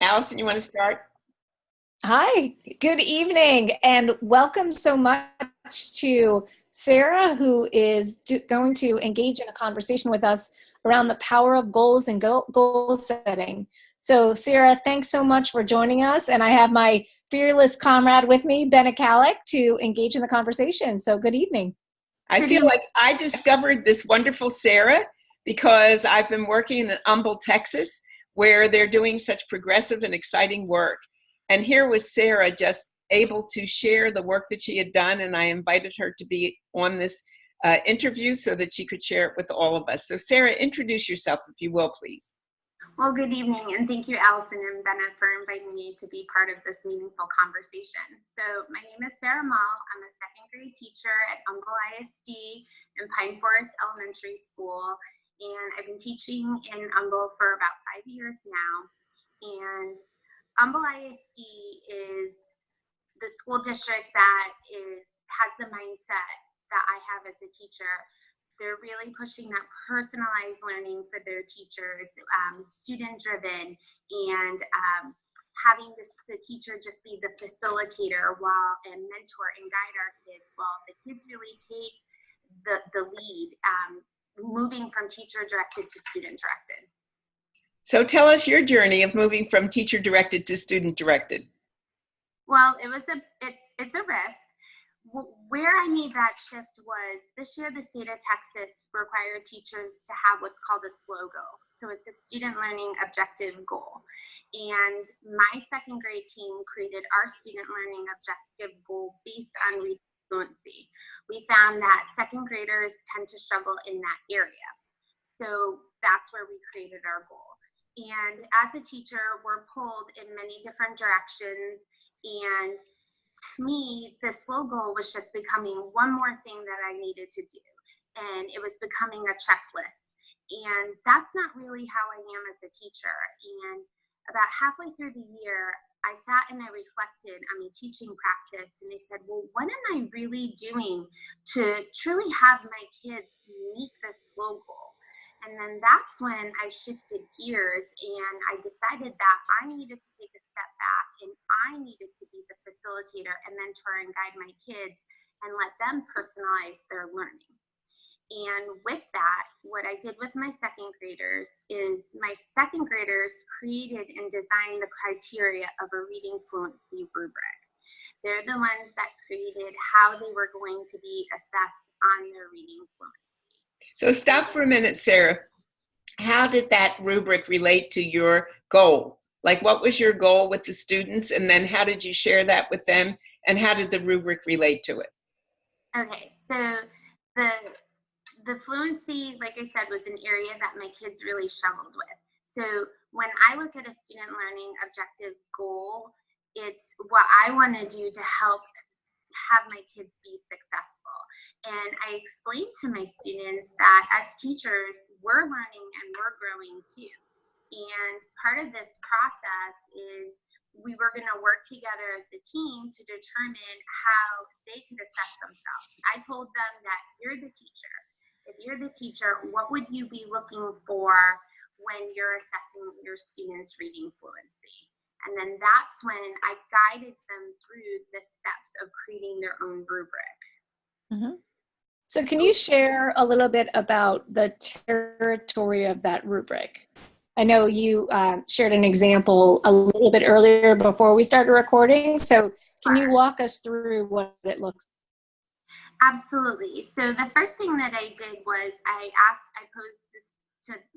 Allison, you want to start? Hi, good evening, and welcome so much to Sarah, who is going to engage in a conversation with us around the power of goals and goal setting. So, Sarah, thanks so much for joining us, and I have my fearless comrade with me, Ben Akalik, to engage in the conversation. So, good evening. I feel like I discovered this wonderful Sarah because I've been working in Humble, Texas, where they're doing such progressive and exciting work. And here was Sarah just able to share the work that she had done, and I invited her to be on this interview so that she could share it with all of us. So Sarah, introduce yourself, if you will, please. Well, good evening, and thank you, Allison and Benna, for inviting me to be part of this meaningful conversation. So my name is Sarah Mull. I'm a second grade teacher at Mull ISD in Pine Forest Elementary School, and I've been teaching in Mull for about 5 years now. And Mull ISD is the school district that has the mindset that I have as a teacher. They're really pushing that personalized learning for their teachers, student-driven, and having the teacher just be the facilitator and mentor and guide our kids while the kids really take the lead, moving from teacher-directed to student-directed. So tell us your journey of moving from teacher-directed to student-directed. Well, it's a risk. Where I made that shift was this year the state of Texas required teachers to have what's called a SLOW goal. So it's a student learning objective goal. And my second grade team created our student learning objective goal based on reading fluency. We found that second graders tend to struggle in that area. So that's where we created our goal. And as a teacher, we're pulled in many different directions, and to me, the SLOW goal was just becoming one more thing that I needed to do. And it was becoming a checklist. And that's not really how I am as a teacher. And about halfway through the year, I sat and I reflected on my teaching practice. And I said, well, what am I really doing to truly have my kids meet this SLOW goal? And then that's when I shifted gears and I decided that I needed to take a step back and I needed to be the facilitator and mentor and guide my kids and let them personalize their learning. And with that, what I did with my second graders is my second graders created and designed the criteria of a reading fluency rubric. They're the ones that created how they were going to be assessed on their reading fluency. So stop for a minute, Sarah. How did that rubric relate to your goal? Like, what was your goal with the students, and then how did you share that with them, and how did the rubric relate to it? Okay, so the fluency, like I said, was an area that my kids really struggled with. So when I look at a student learning objective goal, it's what I want to do to help have my kids be successful. And I explained to my students that as teachers, we're learning and we're growing too. And part of this process is we were going to work together as a team to determine how they could assess themselves. I told them that you're the teacher. If you're the teacher, what would you be looking for when you're assessing your students' reading fluency? And then that's when I guided them through the steps of creating their own rubric. Mm-hmm. So can you share a little bit about the territory of that rubric? I know you shared an example a little bit earlier before we started recording. So can you walk us through what it looks like? Absolutely. So the first thing that I did was I posed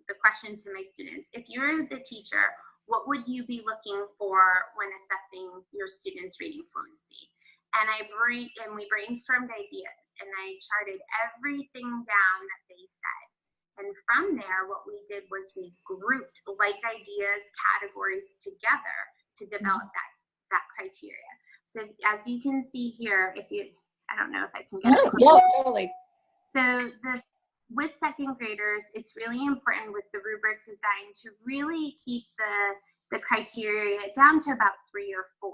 the question to my students. If you're the teacher, what would you be looking for when assessing your students' reading fluency? And we brainstormed ideas, and I charted everything down that they said. And from there, what we did was we grouped like ideas, categories together to develop that criteria. So as you can see here, I don't know if I can get it. Yeah, totally. So with second graders, it's really important with the rubric design to really keep the criteria down to about 3 or 4.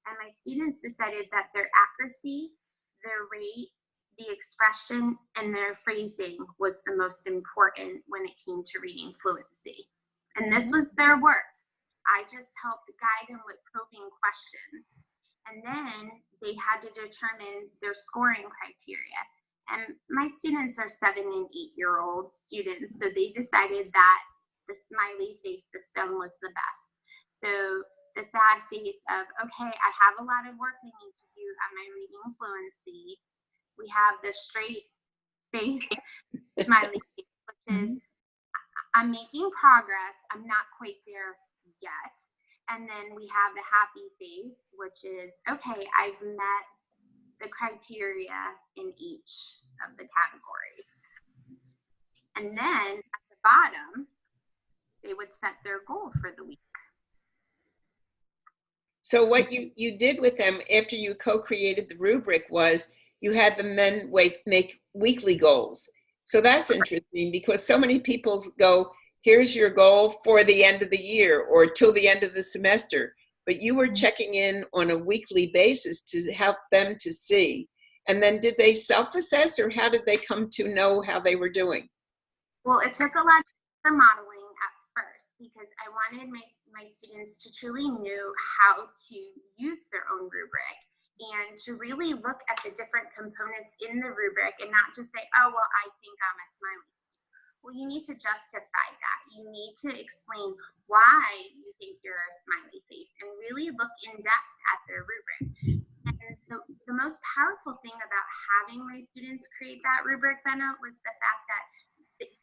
And my students decided that their accuracy, their rate, the expression, and their phrasing was the most important when it came to reading fluency. And this was their work. I just helped guide them with probing questions. And then they had to determine their scoring criteria. And my students are 7 and 8-year-old students, so they decided that the smiley face system was the best. So the sad face of, okay, I have a lot of work I need to do on my reading fluency. We have the straight face smiley face, which is, I'm making progress, I'm not quite there yet. And then we have the happy face, which is, okay, I've met the criteria in each of the categories. And then at the bottom, they would set their goal for the week. So what you did with them after you co-created the rubric was you had them then make weekly goals. So that's interesting because so many people go, here's your goal for the end of the year or till the end of the semester. But you were checking in on a weekly basis to help them to see. And then did they self-assess or how did they come to know how they were doing? Well, it took a lot of modeling at first because I wanted my students to truly know how to use their own rubric and to really look at the different components in the rubric and not just say, oh, well, I think I'm a smiley face. Well, you need to justify that. You need to explain why you think you're a smiley face and really look in depth at their rubric. And the most powerful thing about having my students create that rubric, Benna, was the fact that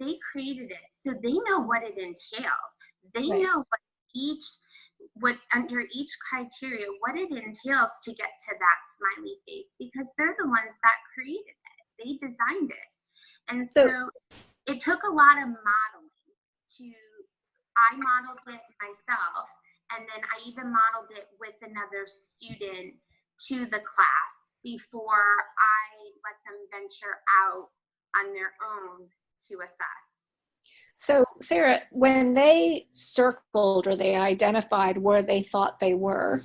they created it. So they know what it entails. They know what under each criteria, what it entails to get to that smiley face because they're the ones that created it. They designed it. And so it took a lot of modeling I modeled it myself, and then I even modeled it with another student to the class before I let them venture out on their own to assess. So Sarah, when they circled or they identified where they thought they were,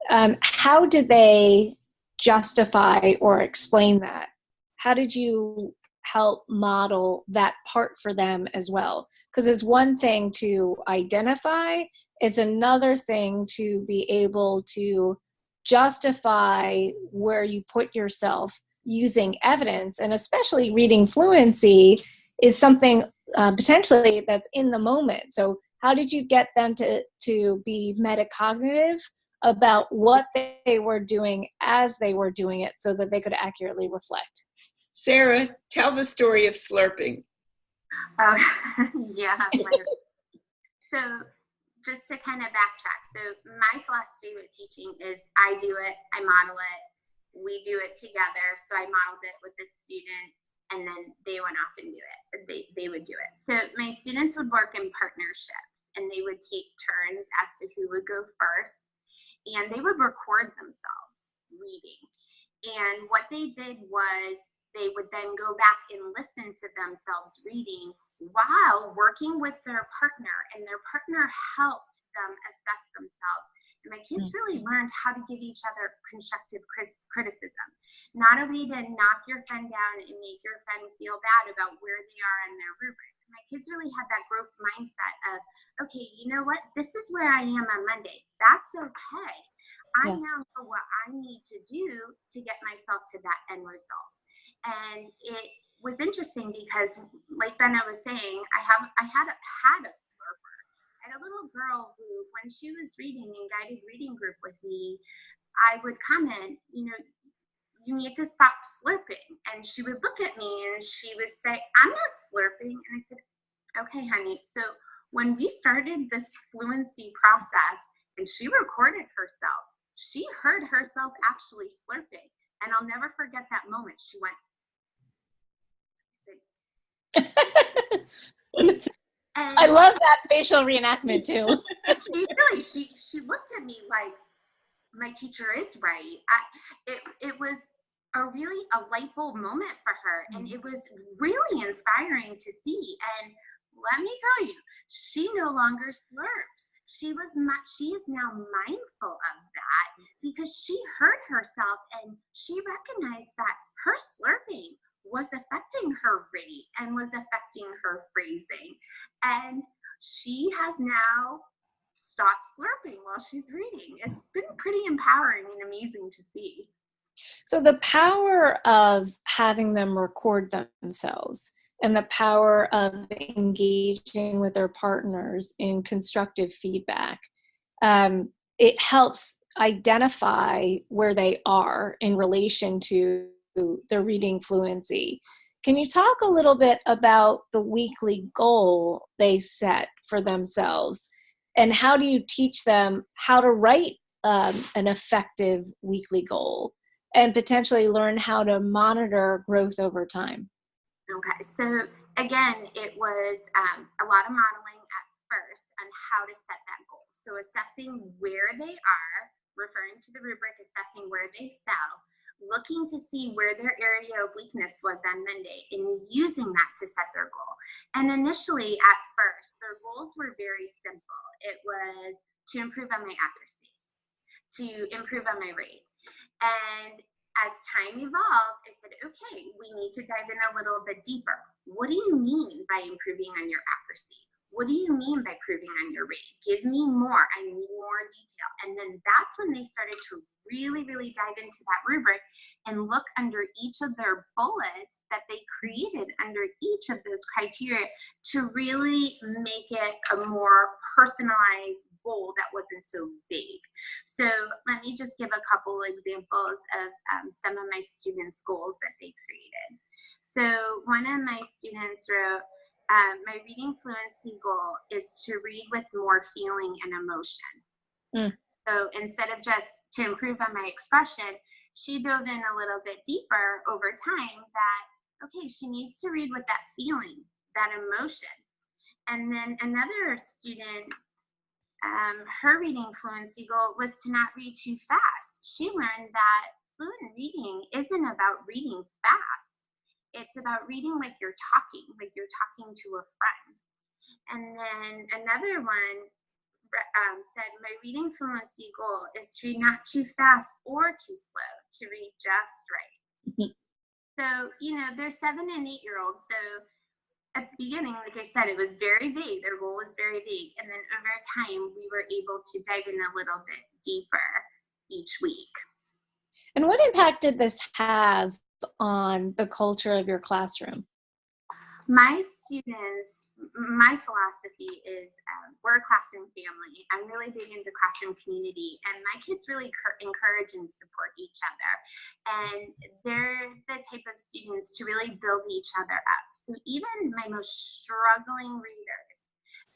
how did they justify or explain that? How did you help model that part for them as well? Because it's one thing to identify, it's another thing to be able to justify where you put yourself using evidence, and especially reading fluency is something potentially that's in the moment. So how did you get them to be metacognitive about what they were doing as they were doing it so that they could accurately reflect? Sarah, tell the story of slurping. Yeah. So just to kind of backtrack. So my philosophy with teaching is I do it, I model it, we do it together. So I modeled it with the student and then they went off and do it. They would do it. So my students would work in partnerships and they would take turns as to who would go first and they would record themselves reading. And what they did was they would then go back and listen to themselves reading while working with their partner, and their partner helped them assess themselves. And my kids really learned how to give each other constructive criticism, not a way to knock your friend down and make your friend feel bad about where they are in their rubric. My kids really had that growth mindset of, okay, you know what? This is where I am on Monday. That's okay. I now know what I need to do to get myself to that end result. And it was interesting because, like Benna was saying, I had a slurper. I had a little girl who, when she was reading in guided reading group with me, I would comment, you need to stop slurping. And she would look at me and she would say, I'm not slurping. And I said, okay, honey. So when we started this fluency process and she recorded herself, she heard herself actually slurping. And I'll never forget that moment. She went, I love that facial reenactment too. She looked at me like, my teacher is right. It was a light bulb moment for her, and it was really inspiring to see. And let me tell you, she no longer slurps. She is now mindful of that because she heard herself and she recognized that her slurping was affecting her rate and was affecting her phrasing. And she has now stop slurping while she's reading. It's been pretty empowering and amazing to see. So the power of having them record themselves and the power of engaging with their partners in constructive feedback, it helps identify where they are in relation to their reading fluency. Can you talk a little bit about the weekly goal they set for themselves, and how do you teach them how to write an effective weekly goal and potentially learn how to monitor growth over time? Okay, so again, it was a lot of modeling at first on how to set that goal. So assessing where they are, referring to the rubric, assessing where they fell, looking to see where their area of weakness was on Monday, and using that to set their goal. And initially, at first, their goals were very simple. It was to improve on my accuracy, to improve on my rate. And as time evolved, I said, okay, we need to dive in a little bit deeper. What do you mean by improving on your accuracy? What do you mean by improving on your rate? Give me more. I need more detail. And then that's when they started to really, really dive into that rubric and look under each of their bullets that they created under each of those criteria to really make it a more personalized goal that wasn't so big. So let me just give a couple examples of some of my students' goals that they created. So one of my students wrote, my reading fluency goal is to read with more feeling and emotion. So instead of just to improve on my expression, she dove in a little bit deeper over time that, okay, she needs to read with that feeling, that emotion. And then another student, her reading fluency goal was to not read too fast. She learned that fluent reading isn't about reading fast. It's about reading like you're talking to a friend. And then another one said, my reading fluency goal is to read not too fast or too slow, to read just right. So, they're 7 and 8-year-olds. So at the beginning, like I said, it was very vague. Their goal was very vague. And then over time, we were able to dive in a little bit deeper each week. And what impact did this have on the culture of your classroom? My students, my philosophy is we're a classroom family. I'm really big into classroom community, and my kids really encourage and support each other. And they're the type of students to really build each other up. So even my most struggling readers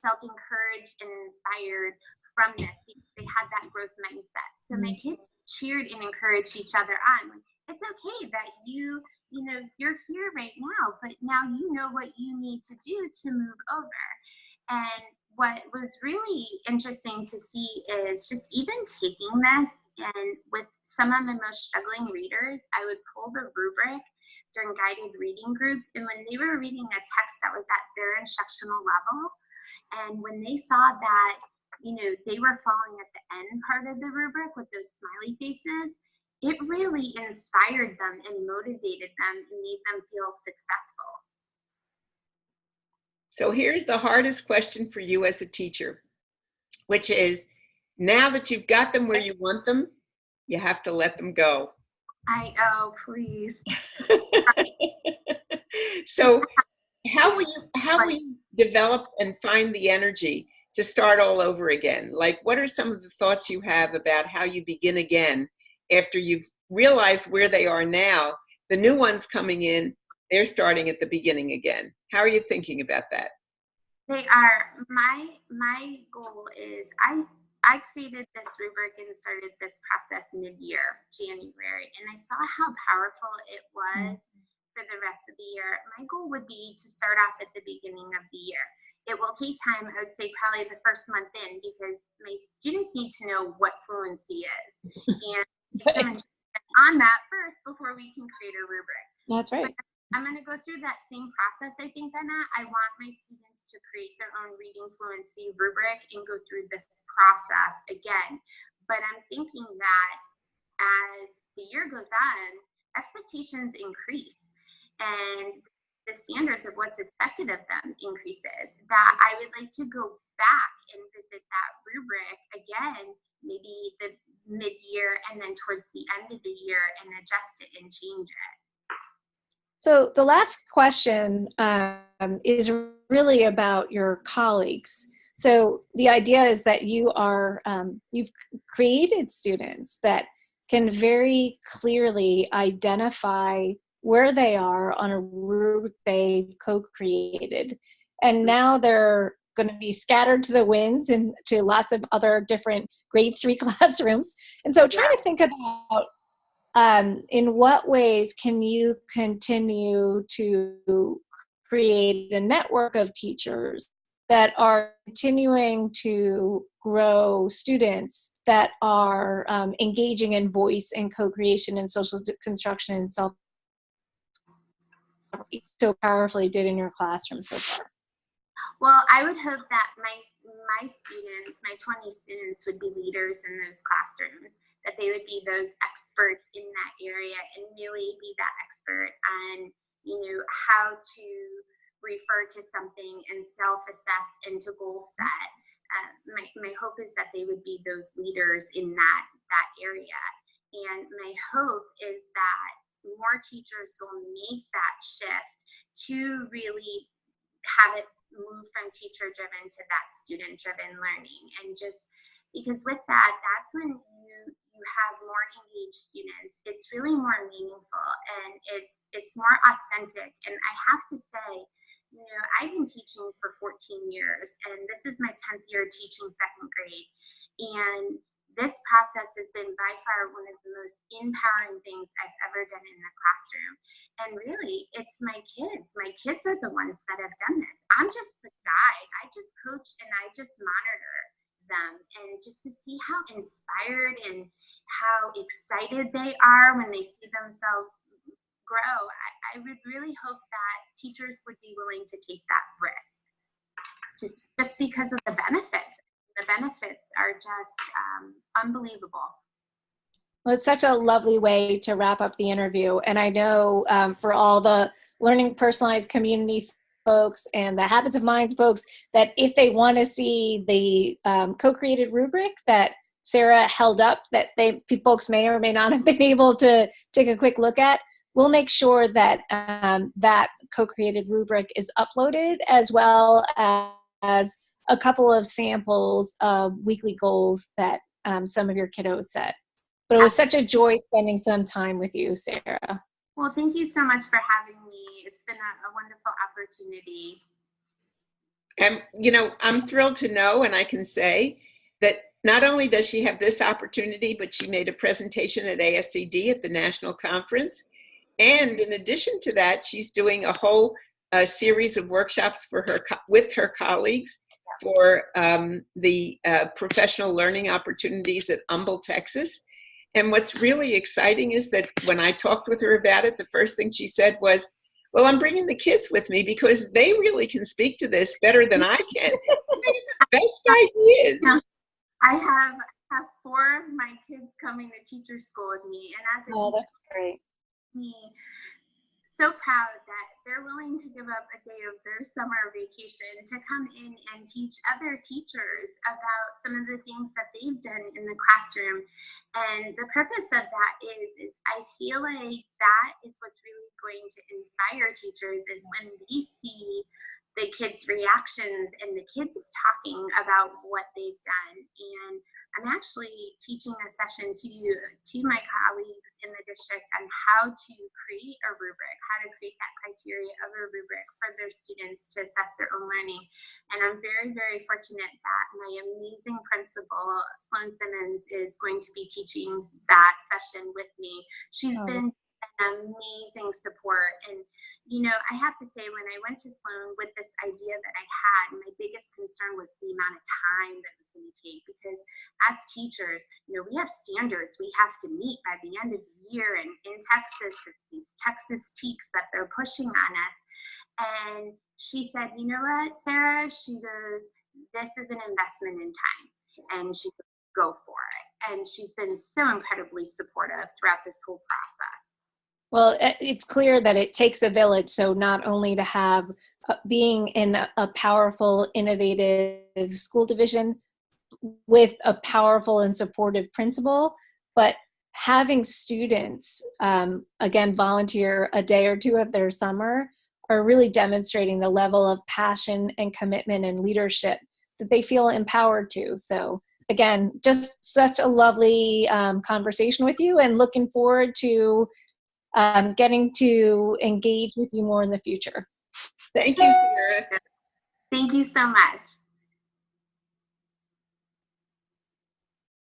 felt encouraged and inspired from this because they had that growth mindset. So my kids cheered and encouraged each other on. It's okay that you're here right now, but now you know what you need to do to move over. And what was really interesting to see is just even taking this, and with some of my most struggling readers, I would pull the rubric during guided reading group, and when they were reading a text that was at their instructional level, and when they saw that they were following at the end part of the rubric with those smiley faces, it really inspired them and motivated them and made them feel successful. So here's the hardest question for you as a teacher, which is, now that you've got them where you want them, you have to let them go. Please. So how will you develop and find the energy to start all over again? Like, what are some of the thoughts you have about how you begin again after you've realized where they are now? The new ones coming in, they're starting at the beginning again. How are you thinking about that? They are. My goal is I created this rubric and started this process mid-year, January, and I saw how powerful it was for the rest of the year. My goal would be to start off at the beginning of the year. It will take time, I would say probably the first month in, because my students need to know what fluency is. And on that first before we can create a rubric. That's right. But I'm going to go through that same process, I think, Anna. I want my students to create their own reading fluency rubric and go through this process again. But I'm thinking that as the year goes on, expectations increase and the standards of what's expected of them increases, that I would like to go back and visit that rubric rubric again, maybe the mid-year and then towards the end of the year, and adjust it and change it. So the last question is really about your colleagues. So the idea is that you've created students that can very clearly identify where they are on a rubric they co-created. And now they're going to be scattered to the winds and to lots of other different grade 3 classrooms. And so trying to think about in what ways can you continue to create a network of teachers that are continuing to grow students that are engaging in voice and co-creation and social construction and self so powerfully did in your classroom so far? Well, I would hope that my students, my 20 students, would be leaders in those classrooms, that they would be those experts in that area and really be that expert on, how to refer to something and self-assess and to goal set. My hope is that they would be those leaders in that area. And my hope is that more teachers will make that shift to really have it move from teacher-driven to that student-driven learning. And just because with that, that's when you have more engaged students. It's really more meaningful and it's more authentic. And I have to say, I've been teaching for 14 years, and this is my 10th year teaching second grade. And this process has been by far one of the most empowering things I've ever done in the classroom. And really, it's my kids. My kids are the ones that have done this. I'm just the guide. I just coach and I just monitor them. And just to see how inspired and how excited they are when they see themselves grow, I would really hope that teachers would be willing to take that risk just because of the benefits. The benefits are just unbelievable. Well, it's such a lovely way to wrap up the interview. And I know for all the Learning Personalized community folks and the Habits of Minds folks, that if they want to see the co-created rubric that Sarah held up, that folks may or may not have been able to take a quick look at, we'll make sure that that co-created rubric is uploaded, as well as a couple of samples of weekly goals that some of your kiddos set. But it was such a joy spending some time with you, Sarah. Well, thank you so much for having me. It's been a wonderful opportunity. And, I'm thrilled to know, and I can say that not only does she have this opportunity, but she made a presentation at ASCD at the national conference. And in addition to that, she's doing a whole series of workshops with her colleagues for the professional learning opportunities at Mull, Texas. And what's really exciting is that when I talked with her about it, the first thing she said was, well, I'm bringing the kids with me because they really can speak to this better than I can. Best ideas. I have 4 of my kids coming to teacher school with me. And as a teacher, that's great. Me so proud that they're willing to give up a day of their summer vacation to come in and teach other teachers about some of the things that they've done in the classroom. And the purpose of that is I feel like that is what's really going to inspire teachers, is when they see the kids' reactions and the kids talking about what they've done. And I'm actually teaching a session to my colleagues in the district on how to create a rubric, how to create that criteria of a rubric for their students to assess their own learning. And I'm very, very fortunate that my amazing principal, Sloan Simmons, is going to be teaching that session with me. She's been an amazing support. And I have to say, when I went to Sloan with this idea that I had, my biggest concern was the amount of time that it was going to take, because as teachers, we have standards we have to meet by the end of the year. And in Texas, it's these Texas TEKS that they're pushing on us. And she said, you know what, Sarah? She goes, this is an investment in time. And she goes, go for it. And she's been so incredibly supportive throughout this whole process. Well, it's clear that it takes a village. So not only to have being in a powerful, innovative school division, with a powerful and supportive principal, but having students, again, volunteer a day or two of their summer are really demonstrating the level of passion and commitment and leadership that they feel empowered to. So again, just such a lovely conversation with you, and looking forward to getting to engage with you more in the future. Thank you, Sarah. Thank you so much.